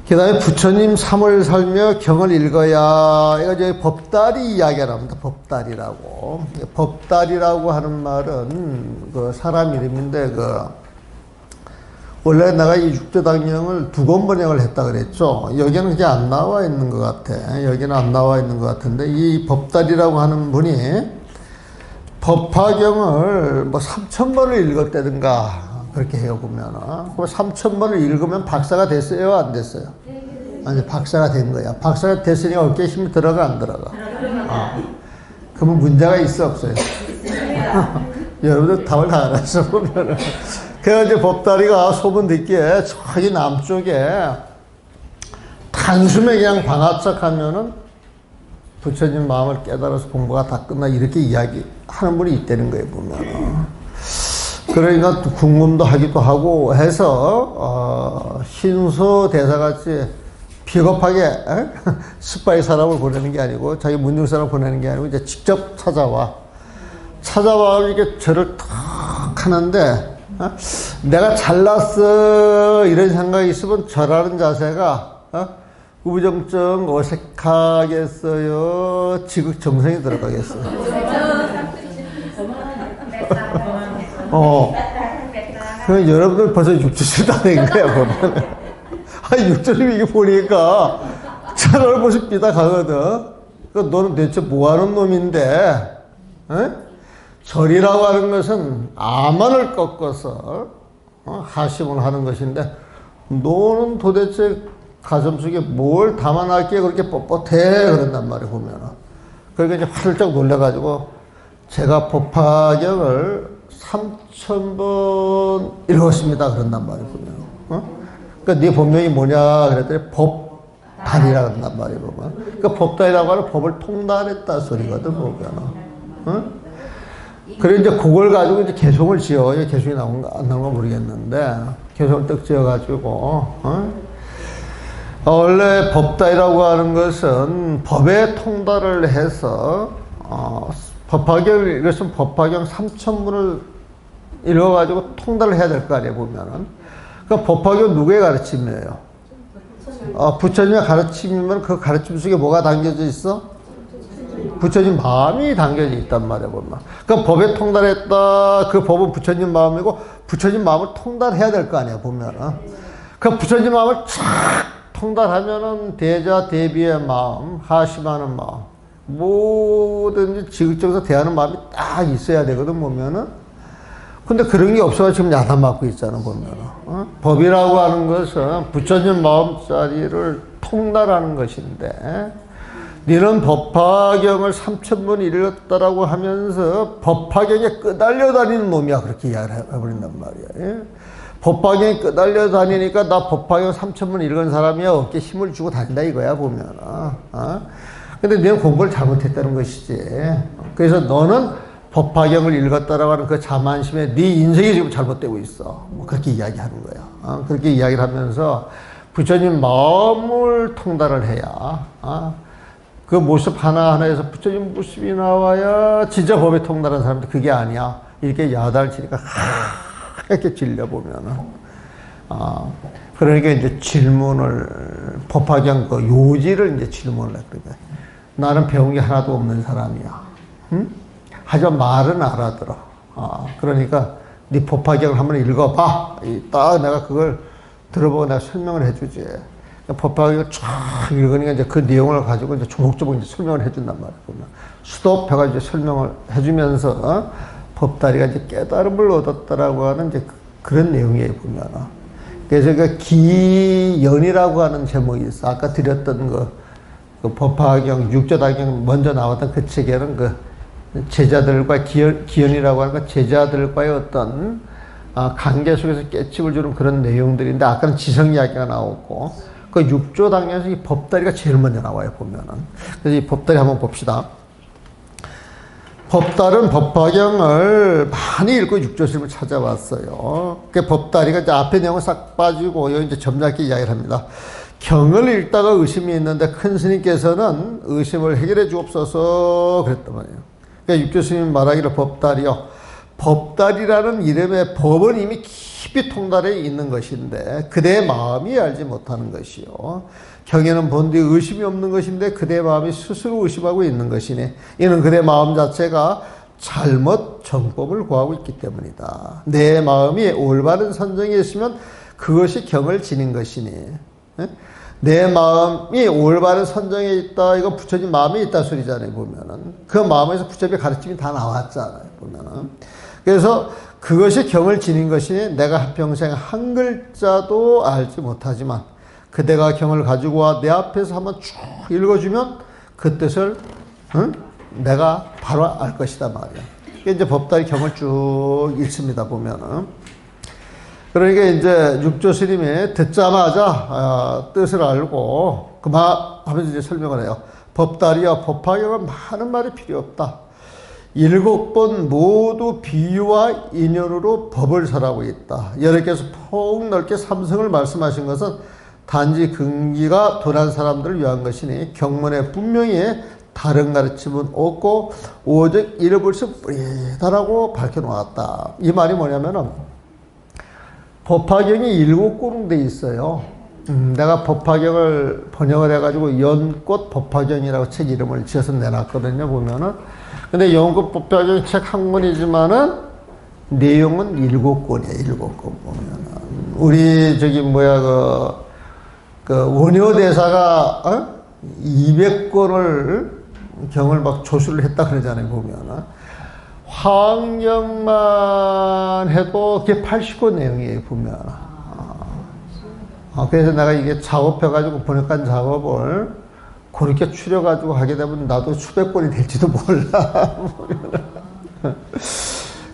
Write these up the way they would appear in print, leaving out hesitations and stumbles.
그 다음에 부처님 삼을 살며 경을 읽어야, 이거 이제 법다리 이야기가 나옵니다. 법다리라고. 법다리라고 하는 말은 그 사람 이름인데, 원래 내가 이 육조당경을 2권 번역을 했다 그랬죠. 여기는 그게 안 나와 있는 것 같아. 여기는 안 나와 있는 것 같은데, 이 법다리라고 하는 분이 법화경을 뭐 3,000번을 읽었다든가, 그렇게 해요, 보면은. 그럼 3,000번을 읽으면 박사가 됐어요, 안 됐어요? 아니, 박사가 된 거야. 박사가 됐으니까 어깨에 힘이 들어가, 안 들어가? 그러면 문제가 있어, 없어요? 여러분들 답을 다 알아서 보면은. 그래서 이제 법다리가 소문 듣기에 저기 남쪽에 단숨에 그냥 방학짝 하면은 부처님 마음을 깨달아서 공부가 다 끝나, 이렇게 이야기하는 분이 있다는 거예요, 보면은. 그러니까 궁금도 하기도 하고 해서 신소 대사같이 비겁하게 스파이 사람을 보내는 게 아니고, 자기 문중 사람을 보내는 게 아니고 이제 직접 찾아와 이렇게 절을 탁 하는데, 내가 잘났어 이런 생각이 있으면 절하는 자세가 우부정정 어색하겠어요, 지극정성이 들어가겠어요? 그 여러분들 벌써 육조심 다 된 거야, 보면. 육조심 이게 보니까 잘 얼굴이 삐딱하거든. 너는 대체 뭐 하는 놈인데, 절이라고 하는 것은 아만을 꺾어서 하심을 하는 것인데, 너는 도대체 가슴속에 뭘 담아놨기에 그렇게 뻣뻣해, 그런단 말이야, 보면은. 그러니까 이제 활짝 놀래가지고, 제가 법화경을 3,000번 읽었습니다, 그런단 말이야, 보면. 그러니까 네 본명이 뭐냐 그랬더니 법단이라 그런단 말이야, 보면. 그러니까 법단이라고 하는 법을 통달했다 소리거든, 보면. 그래 이제 그걸 가지고 이제 개송을 지어. 개송이 나온가 안 나온가 모르겠는데, 개송을 떡 지어가지고, 원래 법단이라고 하는 것은 법의 통달을 해서, 법화경을 읽었으면 법화경 3,000문을 읽어가지고 통달을 해야 될 거 아니에요, 보면은. 그러니까 법화경 누구의 가르침이에요? 부처님의 가르침이면 그 가르침 속에 뭐가 담겨져 있어? 부처님 마음이 담겨져 있단 말이야, 보면. 그러니까 법에 통달했다. 그 법은 부처님 마음이고, 부처님 마음을 통달해야 될 거 아니야, 보면은. 그 부처님 마음을 쫙 통달하면은 대자 대비의 마음, 하심하는 마음, 뭐든지 지극정서 대하는 마음이 딱 있어야 되거든, 보면은. 근데 그런 게 없어서 지금 야단 맞고 있잖아, 보면은. 법이라고 하는 것은 부처님 마음자리를 통달하는 것인데, 너는 법화경을 3,000번 읽었다라고 하면서 법화경에 끄달려 다니는 놈이야, 그렇게 이야기를 해버린단 말이야. 법화경에 끄달려 다니니까 나 법화경 3,000번 읽은 사람이야, 어깨에 힘을 주고 다닌다 이거야, 보면은. 근데 너는 공부를 잘못했다는 것이지. 그래서 너는 법화경을 읽었다라고 하는 그 자만심에 네 인생이 지금 잘못되고 있어. 뭐 그렇게 이야기하는 거야. 그렇게 이야기를 하면서 부처님 마음을 통달을 해야, 그 모습 하나하나에서 부처님 모습이 나와야 진짜 법에 통달한 사람들. 그게 아니야. 이렇게 야단을 치니까 이렇게 질려보면은. 그러니까 이제 질문을, 법화경 그 요지를 이제 질문을 해. 그러니까 나는 배운 게 하나도 없는 사람이야. 응? 하지만 말은 알아들어. 그러니까 네 법화경을 한번 읽어봐. 딱 내가 그걸 들어보고 내가 설명을 해주지. 법화경을 쫙 읽으니까 이제 그 내용을 가지고 이제 조목조목 이제 설명을 해준단 말이야. 보면 수도업해가지고 설명을 해주면서 법다리가 이제 깨달음을 얻었다라고 하는 이제 그런 내용이에요, 보면. 그래서 그 기연이라고 하는 제목이 있어. 아까 드렸던 그 법화경, 육조당경 먼저 나왔던 그 책에는 그 제자들과 기연이라고 하는 건 제자들과의 어떤 관계 속에서 깨침을 주는 그런 내용들인데, 아까는 지성 이야기가 나오고, 그 육조당경에서 이 법다리가 제일 먼저 나와요, 보면은. 그래서 이 법다리 한번 봅시다. 법달은 법화경을 많이 읽고 육조심을 찾아왔어요. 그 법다리가 이제 앞에 내용은 싹 빠지고, 여기 이제 점잖게 이야기를 합니다. 경을 읽다가 의심이 있는데 큰 스님께서는 의심을 해결해 주옵소서 그랬단 말이에요. 그러니까 육조스님이 말하기를 법다리요. 법다리라는 이름의 법은 이미 깊이 통달해 있는 것인데 그대의 마음이 알지 못하는 것이요. 경에는 본디 의심이 없는 것인데 그대의 마음이 스스로 의심하고 있는 것이니 이는 그대의 마음 자체가 잘못 정법을 구하고 있기 때문이다. 내 마음이 올바른 선정에 있으면 그것이 경을 지닌 것이니 내 마음이 올바른 선정에 있다. 이거 부처님 마음에 있다 소리잖아요. 보면은 그 마음에서 부처님의 가르침이 다 나왔잖아요. 보면은 그래서 그것이 경을 지닌 것이니 내가 한평생 한 글자도 알지 못하지만 그대가 경을 가지고 와 내 앞에서 한번 쭉 읽어주면 그 뜻을 내가 바로 알 것이다 말이야. 이제 법다리 경을 쭉 읽습니다. 보면은 그러니까 이제 육조 스님이 듣자마자 뜻을 알고 그만하면서 이제 설명을 해요. 법다리와 법화경은 많은 말이 필요 없다. 7번 모두 비유와 인연으로 법을 설하고 있다. 여러께서 폭넓게 삼성을 말씀하신 것은 단지 근기가 둔한 사람들을 위한 것이니 경문에 분명히 다른 가르침은 없고 오직 잃어버리시 뿌리다라고 밝혀놓았다. 이 말이 뭐냐면은 법화경이 7권으로 돼 있어요. 내가 법화경을 번역을 해가지고 연꽃 법화경이라고 책 이름을 지어서 내놨거든요. 보면은 근데 연꽃 법화경 책 한 권이지만은 내용은 7권이에요. 7권 보면은 우리 저기 그 원효대사가 200권을 경을 막 조수를 했다 그러잖아요. 보면은 화엄경만 해도 그게 80권 내용이에요. 보면. 그래서 내가 이게 작업해가지고 번역한 작업을 그렇게 추려가지고 하게 되면 나도 수백 권이 될지도 몰라.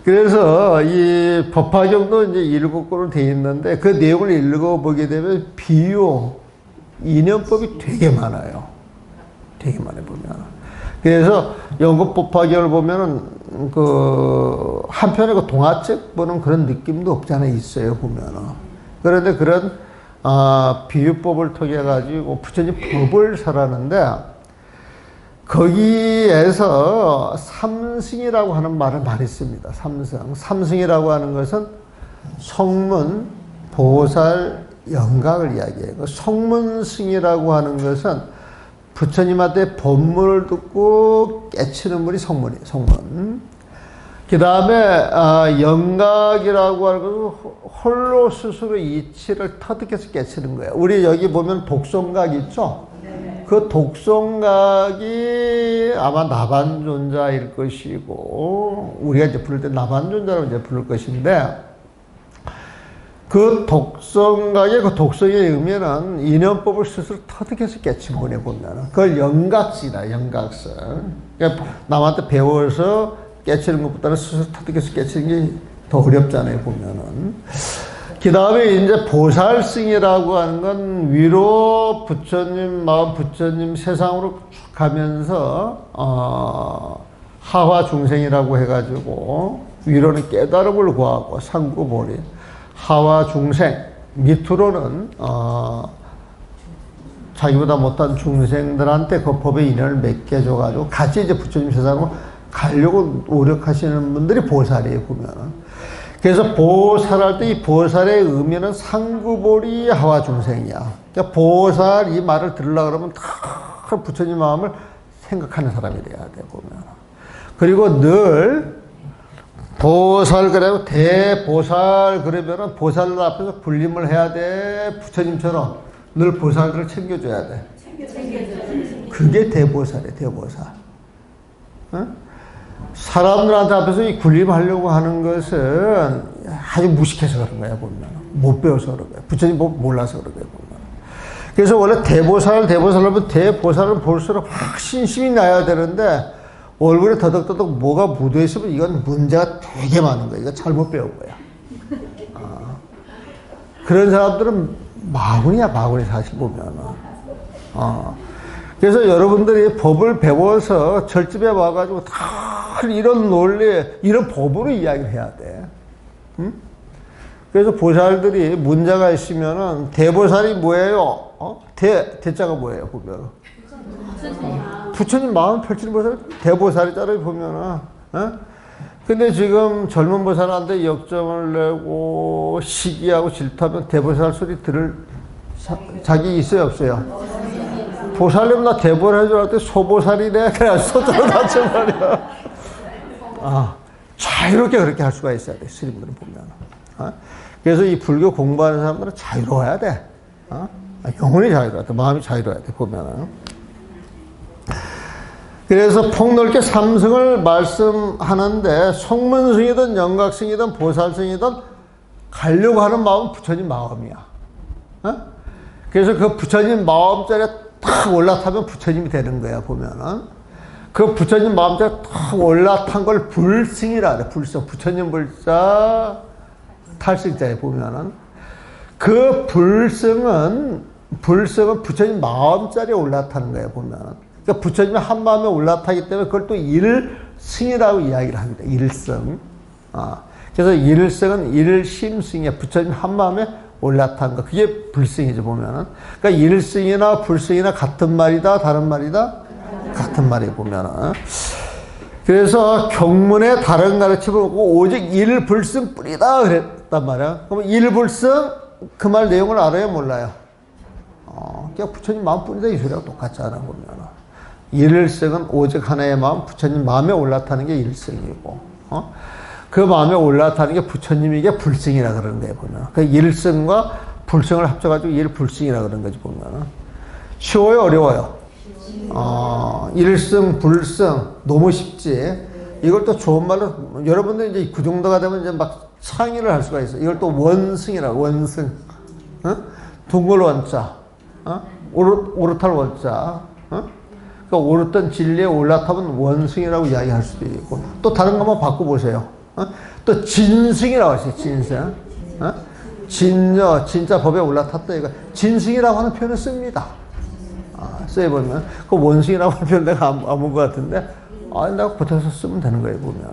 그래서 이 법화경도 이제 7권으로 되어 있는데 그 내용을 읽어보게 되면 비유, 인연법이 되게 많아요. 되게 많이 보면. 그래서 연꽃 법화경을 보면은 그 한편에 그 동화책 보는 그런 느낌도 없지 않아 있어요. 보면은. 그런데 그런 비유법을 통해 가지고 부처님 법을 설하는데 거기에서 삼승이라고 하는 말을 많이 씁니다. 삼승. 삼승이라고 하는 것은 성문, 보살, 영각을 이야기해요. 성문승이라고 하는 것은 부처님한테 법문을 듣고 깨치는 분이 성문이에요. 성문. 그 다음에 영각이라고 하는 것은 홀로 스스로 이치를 터득해서 깨치는 거예요. 우리 여기 보면 독성각 있죠? 네. 그 독성각이 아마 나반존자일 것이고 우리가 이제 부를 때 나반존자라고 이제 부를 것인데 그 독성각의 그 독성의 의미는 인연법을 스스로 터득해서 깨친 분에 보면은 그걸 영각시다. 영각성. 그러니까 남한테 배워서 깨치는 것보다는 스스로 터득해서 깨치는 게 더 어렵잖아요. 보면은. 그 다음에 이제 보살승이라고 하는 건 위로 부처님 마음, 부처님 세상으로 쭉 가면서 하화 중생이라고 해가지고 위로는 깨달음을 구하고 상구보리, 하와 중생, 밑으로는 자기보다 못한 중생들한테 그 법의 인연을 맺게줘가지고 같이 이제 부처님 세상으로 가려고 노력하시는 분들이 보살이에요. 보면은. 그래서 보살할 때 이 보살의 의미는 상구보리 하와 중생이야. 그러니까 보살 이 말을 들으려고 그러면 다 부처님 마음을 생각하는 사람이 돼야 돼. 보면. 그리고 늘 보살 그래고 대보살 그러면은 보살들 앞에서 군림을 해야 돼. 부처님처럼 늘 보살들을 챙겨줘야 돼. 그게 대보살이에요. 대보살. 응? 사람들한테 앞에서 이 군림하려고 하는 것은 아주 무식해서 그런 거야. 보면 못 배워서 그런 거야. 부처님 몰라서 그런 거야. 보면. 그래서 원래 대보살하면 대보살을 볼수록 확 신심이 나야 되는데 얼굴에 더덕더덕 뭐가 묻어 있으면 이건 문제가 되게 많은 거야. 이거 잘못 배운 거야. 그런 사람들은 마구니야, 마구니 사실 보면은. 그래서 여러분들이 법을 배워서 절집에 와가지고 다 이런 논리, 이런 법으로 이야기를 해야 돼. 응? 그래서 보살들이 문제가 있으면은 대보살이 뭐예요? 대자가 뭐예요? 보면. 부처님 마음 펼치는 보살 대보살이잖아요. 보면은. 근데 지금 젊은 보살한테 역정을 내고 시기하고 질투하면 대보살 소리 들을 자기 있어요, 없어요? 보살님 나 대보살 해줄 때 소보살이래. 그래 소자로 다쳐 말이야. 자유롭게 그렇게 할 수가 있어야 돼. 스님들은 보면. 그래서 이 불교 공부하는 사람들은 자유로워야 돼. 영혼이 자유로워야 돼. 마음이 자유로워야 돼. 보면은. 그래서 폭넓게 삼승을 말씀하는데 송문승이든 영각승이든 보살승이든 가려고 하는 마음은 부처님 마음이야. 그래서 그 부처님 마음자리에 탁 올라타면 부처님이 되는 거야. 보면은 그 부처님 마음자리에 탁 올라탄 걸 불승이라 그래. 불승. 부처님 불자 탈승자에 보면은 그 불승은 부처님 마음자리에 올라타는 거야. 보면은 그러니까 부처님이 한 마음에 올라타기 때문에 그걸 또 일승이라고 이야기를 합니다. 일승. 그래서 일승은 일심승이야. 부처님 한 마음에 올라탄 거. 그게 불승이죠, 보면은. 그러니까 일승이나 불승이나 같은 말이다, 다른 말이다? 같은 말이에요, 보면은. 그래서 경문에 다른 가르침을 보고 오직 일불승 뿐이다 그랬단 말이야. 그럼 일불승 그 말 내용을 알아요, 몰라요? 그냥 부처님 마음뿐이다 이 소리하고 똑같잖아, 보면은. 일승은 오직 하나의 마음, 부처님 마음에 올라타는 게 일승이고, 그 마음에 올라타는 게 부처님에게 불승이라 그러는 거예요, 보면. 그 일승과 불승을 합쳐가지고 일불승이라 그러는 거지, 보면. 쉬워요, 어려워요? 일승, 불승, 너무 쉽지. 이걸 또 좋은 말로, 여러분들 이제 그 정도가 되면 이제 막 창의를 할 수가 있어요. 이걸 또 원승이라고, 원승. 둥글 원자, 오르탈 원자. 그러니까 오르던 진리에 올라타면 원승이라고 이야기할 수도 있고, 또 다른 거 한번 바꿔보세요. 또 진승이라고 하세요, 진승. 진짜 법에 올라탔다, 이거. 진승이라고 하는 표현을 씁니다. 써보면. 그 원승이라고 하는 표현 내가 안 본 것 같은데, 내가 붙여서 쓰면 되는 거예요, 보면.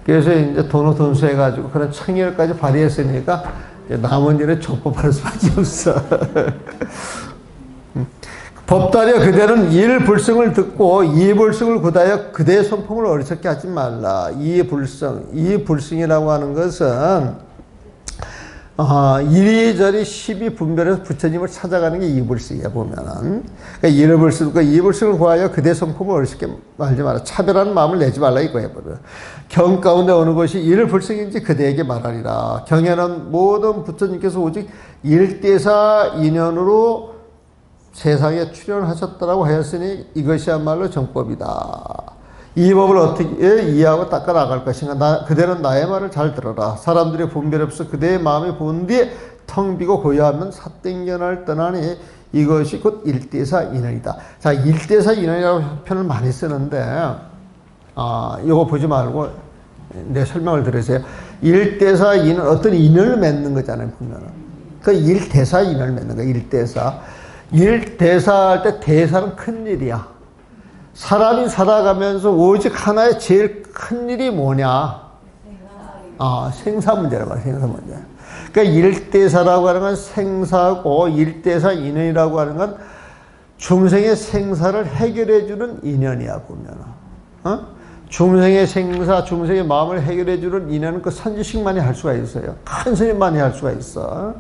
그래서 이제 돈수 해가지고 그런 청의력까지 발휘했으니까, 남은 일에 족법할 수밖에 없어. 법다리여 그대는 일불승을 듣고 이불승을 구다여 그대의 손품을 어리석게 하지 말라. 이불승이라고 하는 것은 이리저리 시비 분별해서 부처님을 찾아가는 게 이불승이야, 보면은. 그러니까 일불승과 이불승을 구하여 그대의 손품을 어리석게 말지 마라. 차별하는 마음을 내지 말라 이거야, 보면. 경 가운데 어느 것이 일불승인지 그대에게 말하리라. 경에는 모든 부처님께서 오직 일대사 인연으로 세상에 출현하셨다라고 하였으니 이것이야말로 정법이다. 이 법을 어떻게 이해하고 닦아 나갈 것인가. 그대는 나의 말을 잘 들어라. 사람들이 분별 없어 그대의 마음이 본 뒤에 텅 비고 고요하면 사땡견을 떠나니 이것이 곧 일대사 인연이다. 자, 일대사 인연이라고 표현을 많이 쓰는데 이거 보지 말고 내 설명을 들으세요. 일대사 인연, 어떤 인연을 맺는 거잖아요, 보면은. 그 일대사 인연을 맺는 거야, 일대사. 일대사할 때 대사는 큰 일이야. 사람이 살아가면서 오직 하나의 제일 큰 일이 뭐냐? 생사 문제라고 해요, 생사 문제. 그러니까 일대사라고 하는 건 생사고, 일대사 인연이라고 하는 건 중생의 생사를 해결해주는 인연이야, 보면. 중생의 생사, 중생의 마음을 해결해주는 인연은 그 선지식만이 할 수가 있어요. 큰 스님만이 할 수가 있어.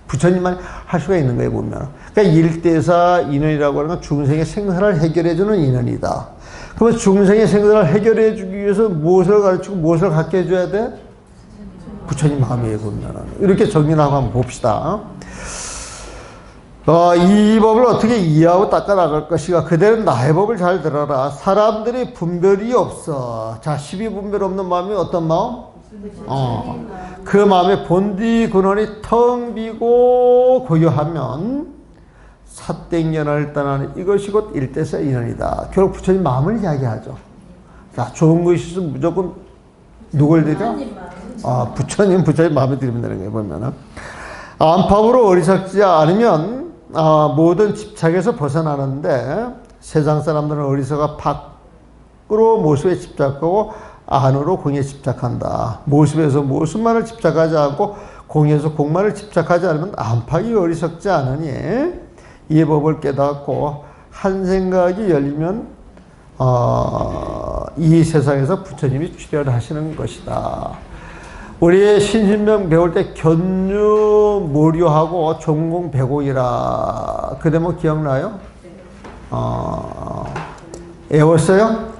부처님만 할 수가 있는 거예요, 보면. 그러니까 일대사 인연이라고 하는 건 중생의 생사를 해결해주는 인연이다. 그러면 중생의 생사를 해결해주기 위해서 무엇을 가르치고 무엇을 갖게 해줘야 돼? 부처님 마음이에요, 보면. 이렇게 정리하고 한번 봅시다. 이 법을 어떻게 이해하고 닦아 나갈 것이가. 그대는 나의 법을 잘 들어라. 사람들이 분별이 없어. 자, 시비분별 없는 마음이 어떤 마음? 그 마음의 본디 근원이 텅 비고 고요하면 사땡견을 떠나는 이것이 곧 일대사 인연이다. 결국 부처님 마음을 이야기하죠. 자, 좋은 것이 있으면 무조건 누굴 드려? 부처님 마음에 드리면 되는 거예요, 보면은. 안팎으로 어리석지 않으면 모든 집착에서 벗어나는데, 세상 사람들은 어리석어 밖으로 모습에 집착하고 안으로 공에 집착한다. 모습에서 모습만을 집착하지 않고 공에서 공만을 집착하지 않으면 안팎이 어리석지 않으니 이 법을 깨닫고 한 생각이 열리면 이 세상에서 부처님이 출현하시는 것이다. 우리 신신명 배울 때 견유모류하고 종공백옥이라 그 대목 기억나요? 외웠어요?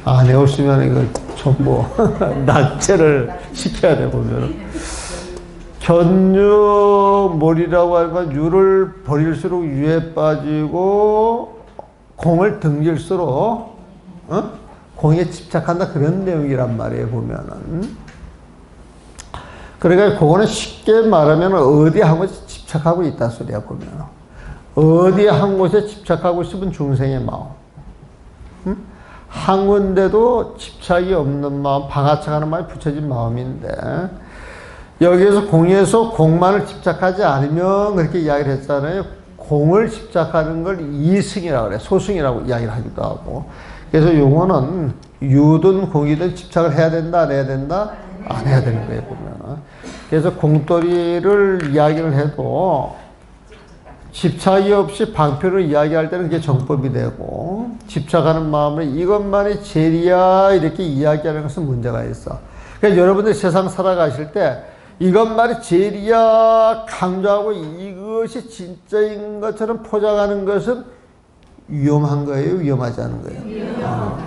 안 외웠으면 이거 전부 납제를 시켜야 돼 보면. 견유몰이라고 하는 건 유를 버릴수록 유에 빠지고 공을 등질수록 공에 집착한다 그런 내용이란 말이에요 보면은. 그러니까 그거는 쉽게 말하면 어디 한 곳에 집착하고 있다 소리야 보면. 어디 한 곳에 집착하고 싶은 중생의 마음. 한 군데도 집착이 없는 마음, 방아착하는 마음이 붙여진 마음인데 여기에서 공에서 공만을 집착하지 않으면 그렇게 이야기를 했잖아요. 공을 집착하는 걸 이승이라고 그래. 소승이라고 이야기를 하기도 하고. 그래서 용어는 유든 공이든 집착을 해야 된다, 안 해야 된다? 안 해야 되는 거예요, 보면. 그래서 공돌이를 이야기를 해도 집착이 없이 방편을 이야기할 때는 그게 정법이 되고, 집착하는 마음을 이것만이 제리야 이렇게 이야기하는 것은 문제가 있어. 그러니까 여러분들 세상 살아가실 때 이것만이 제리야 강조하고 이것이 진짜인 것처럼 포장하는 것은 위험한 거예요? 위험하지 않은 거예요?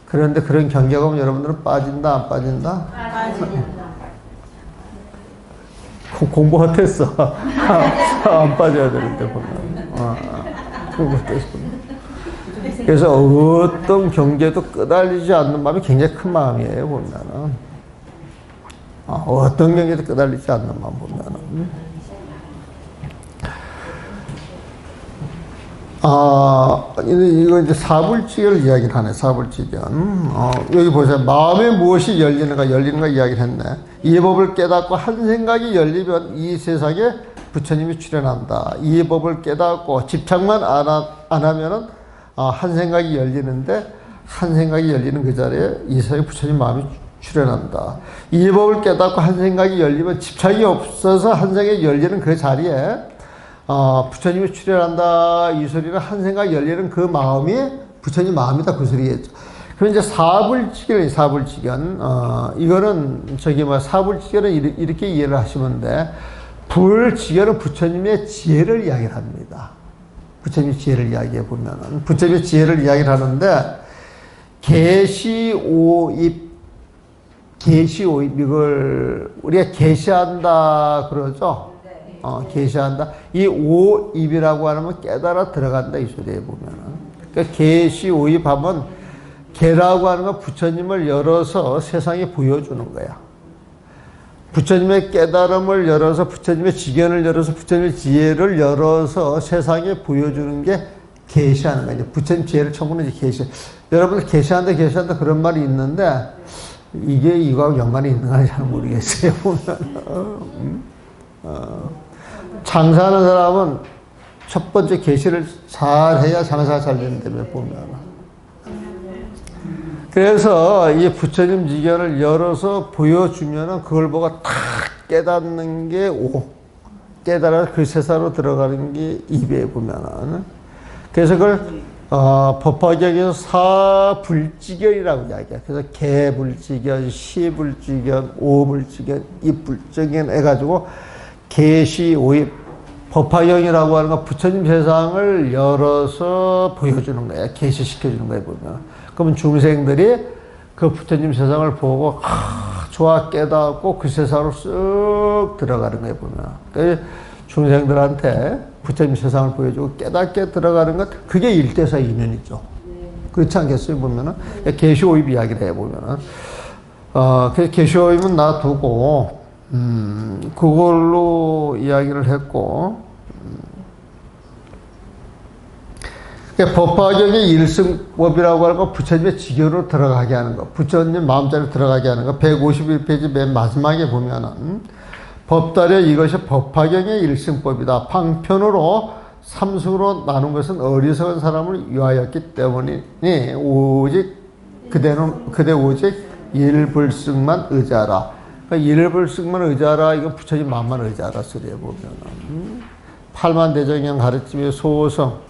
그런데 그런 경계가 여러분들은 빠진다, 안 빠진다? 빠진다. 공부 못했어. 안 빠져야 되는데, 보면. 공부 못했어. 그래서 어떤 경계도 끄달리지 않는 마음이 굉장히 큰 마음이에요, 보면은. 어떤 경계도 끄달리지 않는 마음 보면은. 이거 이제 사불지견을 이야기를 하네, 사불지견. 여기 보세요. 마음에 무엇이 열리는가 이야기를 했네. 이 법을 깨닫고 한 생각이 열리면 이 세상에 부처님이 출현한다. 이 법을 깨닫고 집착만 안 하면은, 한 생각이 열리는데, 한 생각이 열리는 그 자리에 이 세상에 부처님 마음이 출현한다. 이 법을 깨닫고 한 생각이 열리면 집착이 없어서 한 생각이 열리는 그 자리에 부처님이 출현한다 이 소리는 한 생각이 열리는 그 마음이 부처님 마음이다 그 소리겠죠. 그럼 이제 사불지견 이거는 사불지견은 이렇게 이해를 하시면 돼. 불지견은 부처님의 지혜를 이야기를 합니다. 부처님의 지혜를 이야기해 보면은 부처님의 지혜를 이야기를 하는데 계시오입 이걸 우리가 계시한다 그러죠. 계시한다. 이 오입이라고 하면 깨달아 들어간다 이 소리에 보면은. 그러니까 계시오입하면 계라고 하는 건 부처님을 열어서 세상에 보여주는 거야. 부처님의 깨달음을 열어서 부처님의 지견을 열어서 부처님의 지혜를 열어서 세상에 보여주는 게 계시하는 거야. 부처님 지혜를 처음으로 계시. 여러분들 계시한다 그런 말이 있는데 이게 이거하고 연관이 있는가 잘 모르겠어요. 보면 장사하는 사람은 첫 번째 계시를 잘 해야 장사가 잘 되는데 보면. 그래서 이 부처님 지견을 열어서 보여주면은 그걸 보고 탁 깨닫는 게 깨달아 그 세상으로 들어가는 게 입에 보면은. 그래서 그걸 법화경에서 사불지견이라고 이야기해요. 그래서 개불지견, 시불지견, 오불지견, 입불지견 해가지고 계시오입 법화경이라고 하는 건 부처님 세상을 열어서 보여주는 거예요. 계시시켜주는 거예요 보면. 그러면 중생들이 그 부처님 세상을 보고 좋아 깨닫고 그 세상으로 쓱 들어가는 거예요 보면. 그래서 중생들한테 부처님 세상을 보여주고 깨닫게 들어가는 것 그게 일대사 인연이죠. 그렇지 않겠어요 보면은. 계시오입 이야기를 해보면은 그래서 계시오입은 놔두고 그걸로 이야기를 했고 법화경의 일승법이라고 하는 거 부처님의 지견으로 들어가게 하는 거 부처님 마음자리로 들어가게 하는 거 151페이지 맨 마지막에 보면은 법달에 이것이 법화경의 일승법이다. 방편으로 삼승으로 나눈 것은 어리석은 사람을 위하였기 때문이니 오직 그대 오직 일불승만 의지하라. 그러니까 일불승만 의지하라. 이건 부처님 마음만 의지하라 소리에 보면은 팔만대정경 가르침의 소성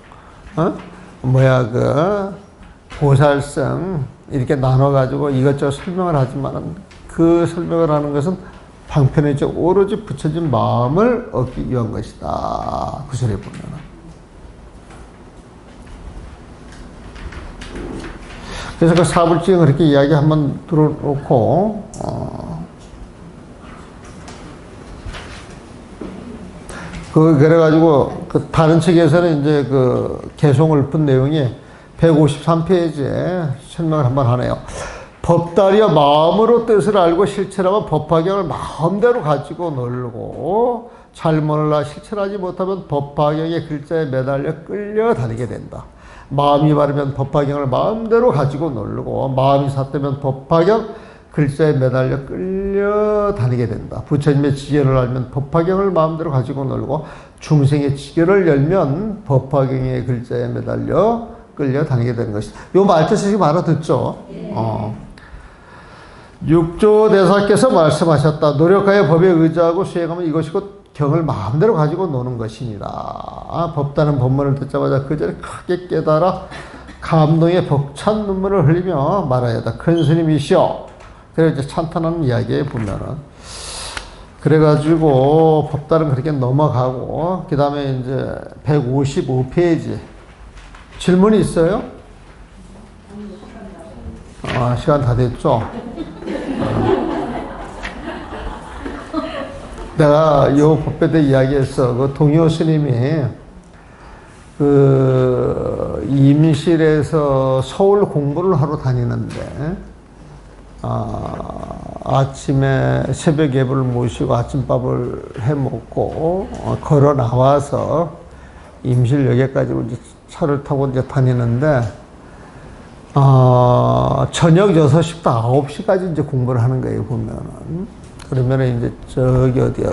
보살성 이렇게 나눠가지고 이것저것 설명을 하지만 그 설명을 하는 것은 방편이죠. 오로지 부처진 마음을 얻기 위한 것이다. 구설에 보면은. 그래서 그 사불증 그렇게 이야기 한번 들어놓고, 그래가지고, 다른 책에서는 이제 개송을 푼 내용이 153페이지에 설명을 한번 하네요. 법달이여 마음으로 뜻을 알고 실천하면 법화경을 마음대로 가지고 놀고, 잘 몰라 실천하지 못하면 법화경의 글자에 매달려 끌려다니게 된다. 마음이 바르면 법화경을 마음대로 가지고 놀고, 마음이 삿되면 법화경 글자에 매달려 끌려다니게 된다. 부처님의 지견을 알면 법화경을 마음대로 가지고 놀고, 중생의 지견을 열면 법화경의 글자에 매달려 끌려다니게 되는 것이다. 요 말뜻이 지금 알아듣죠? 육조 대사께서 말씀하셨다. 노력하여 법에 의지하고 수행하면 이것이 곧 경을 마음대로 가지고 노는 것입니다. 법다는 법문을 듣자마자 그 전에 크게 깨달아 감동의 벅찬 눈물을 흘리며 말하였다. 큰 스님이시여. 그래 이제 찬탄하는 이야기에 보면은 그래가지고 법다는 그렇게 넘어가고 그 다음에 이제 155페이지 질문이 있어요? 시간 다 됐죠? 내가 요 법배 때 이야기했어. 그 동요 스님이 임실에서 서울 공부를 하러 다니는데, 아침에 새벽 예불을 모시고 아침밥을 해 먹고, 걸어 나와서 임실역에까지 이제 차를 타고 이제 다니는데, 저녁 6시부터 9시까지 이제 공부를 하는 거예요, 보면은. 그러면은 이제 저기 어디야,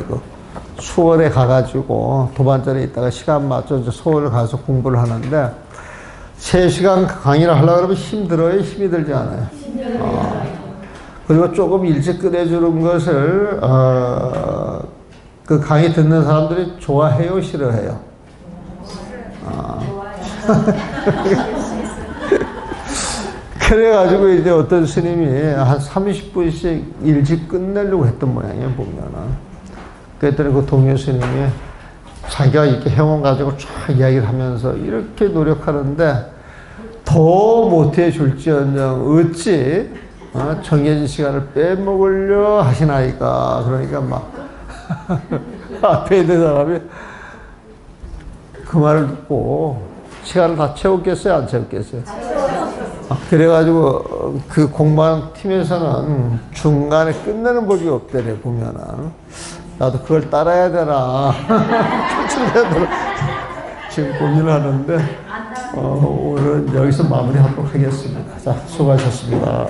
수원에 가가지고 도반전에 있다가 시간 맞춰 이제 서울에 가서 공부를 하는데, 3시간 강의를 하려고 그러면 힘들어요? 힘이 들지 않아요? 그리고 조금 일찍 끝내주는 것을, 그 강의 듣는 사람들이 좋아해요? 싫어해요? 그래가지고 이제 어떤 스님이 한 30분씩 일찍 끝내려고 했던 모양이에요, 보면은. 그랬더니 그 동요 스님이 자기가 이렇게 해온 가지고 쫙 이야기를 하면서 이렇게 노력하는데 더 못해줄지언정 어찌 정해진 시간을 빼먹으려 하시나이까. 그러니까 막 앞에 있는 사람이 그 말을 듣고 시간을 다 채웠겠어요? 안 채웠겠어요? 그래가지고 그 공부하는 팀에서는 중간에 끝내는 법이 없대래, 보면은. 나도 그걸 따라야 되나 지금 고민을 하는데, 오늘은 여기서 마무리하도록 하겠습니다. 자, 수고하셨습니다.